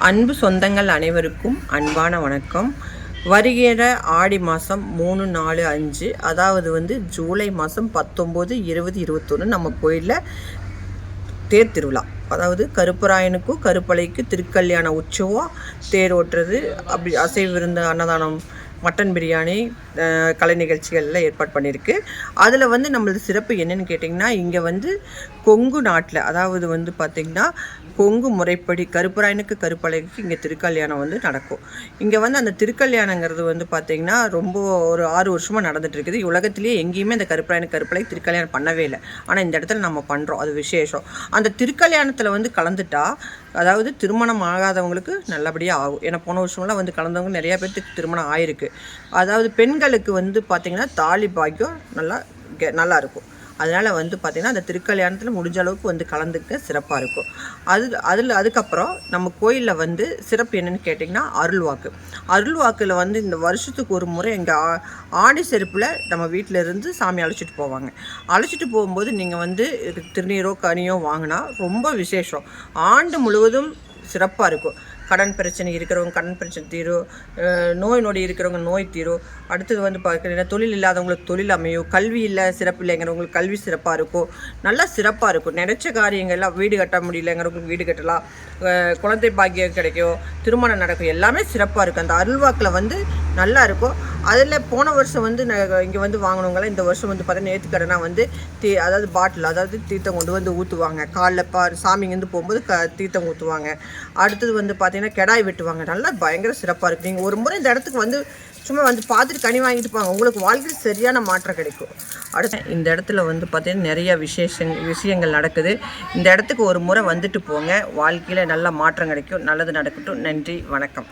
அன்பு சொந்தங்கள் அனைவருக்கும் அன்பான வணக்கம். வருகிற ஆடி மாதம் 3, 4, 5 அதாவது ஜூலை மாதம் 19, 20, 21 நம்ம கோயிலில் தேர் திருவிழா. அதாவது கருப்பராயனுக்கும் கருப்பலைக்கு திருக்கல்யாண உற்சவம், தேர் ஓட்டுறது, அப்படி அசைவ விருந்து, அன்னதானம், மட்டன் பிரியாணி, கலை நிகழ்ச்சிகள்லாம் ஏற்பாடு பண்ணியிருக்கு. அதில் நம்மளது சிறப்பு என்னென்னு கேட்டிங்கன்னா, இங்கே கொங்கு நாட்டில் அதாவது பார்த்திங்கன்னா கொங்கு முறைப்படி கருப்பராயனுக்கு கருப்பலைக்கு இங்கே திருக்கல்யாணம் நடக்கும். இங்கே அந்த திருக்கல்யாணங்கிறது பார்த்திங்கன்னா ரொம்ப ஒரு 6 வருஷமாக நடந்துகிட்ருக்குது. உலகத்திலேயே எங்கேயுமே அந்த கருப்பராயனுக்கு கருப்பலை திருக்கல்யாணம் பண்ணவே இல்லை. ஆனால் இந்த இடத்துல நம்ம பண்ணுறோம், அது விசேஷம். அந்த திருக்கல்யாணத்தில் கலந்துட்டா, அதாவது திருமணம் ஆகாதவங்களுக்கு நல்லபடியாக ஆகும். ஏன்னா போன வருஷம்லாம் கலந்தவங்க நிறையா பேர்த்துக்கு திருமணம் ஆயிருக்கு. அதாவது பெண்களுக்கு பார்த்திங்கன்னா தாலி பாக்கியம் நல்லா இருக்கும். அதனால் பார்த்திங்கன்னா அந்த திருக்கல்யாணத்தில் முடிஞ்ச அளவுக்கு கலந்துக்க சிறப்பாக இருக்கும். அதுக்கப்புறம் நம்ம கோயிலில் சிறப்பு என்னென்னு கேட்டிங்கன்னா அருள்வாக்கில் இந்த வருஷத்துக்கு ஒரு முறை எங்கள் ஆடி செருப்பில் நம்ம வீட்டில் இருந்து சாமி அழைச்சிட்டு போவாங்க. அழைச்சிட்டு போகும்போது நீங்கள் திருநீரோ கனியோ வாங்கினா ரொம்ப விசேஷம். ஆண்டு முழுவதும் சிறப்பாக இருக்கும். கடன் பிரச்சனை இருக்கிறவங்க கடன் பிரச்சனை தீரும், நோய் நொடி இருக்கிறவங்க நோய் தீரும். அடுத்தது பார்க்குறீங்கன்னா தொழில் இல்லாதவங்களுக்கு தொழில் அமையும், கல்வி இல்லை சிறப்பு இல்லைங்கிறவங்களுக்கு கல்வி சிறப்பாக இருக்கும், நல்லா சிறப்பாக இருக்கும். நினச்ச காரியங்கள்லாம் வீடு கட்ட முடியலைங்கிறவங்களுக்கு வீடு கட்டலாம், குழந்தை பாக்கியம் கிடைக்கும், திருமணம் நடக்கும், எல்லாமே சிறப்பாக இருக்கும். அந்த அருள்வாக்கில் நல்லா இருக்கும். அதில் போன வருஷம் இங்கே வாங்கினவங்களாம் இந்த வருஷம் பார்த்தீங்கன்னா நேர்த்திக்கடனாக அதாவது பாட்டில், அதாவது தீர்த்தம் கொண்டு ஊற்றுவாங்க. காலைல சாமிங்கேருந்து போகும்போது தீர்த்தம் ஊற்றுவாங்க. அடுத்தது பார்த்தீங்கன்னா கெடாய் வெட்டுவாங்க. நல்லா பயங்கர சிறப்பாக இருக்குது. நீங்கள் ஒரு முறை இந்த இடத்துக்கு சும்மா பார்த்துட்டு கனி வாங்கிட்டு போவாங்க, உங்களுக்கு வாழ்க்கையில் சரியான மாற்றம் கிடைக்கும். அடுத்து இந்த இடத்துல பார்த்தீங்கன்னா நிறைய விஷயங்கள் நடக்குது. இந்த இடத்துக்கு ஒரு முறை வந்துட்டு போங்க, வாழ்க்கையில் நல்ல மாற்றம் கிடைக்கும். நல்லது நடக்கட்டும். நன்றி, வணக்கம்.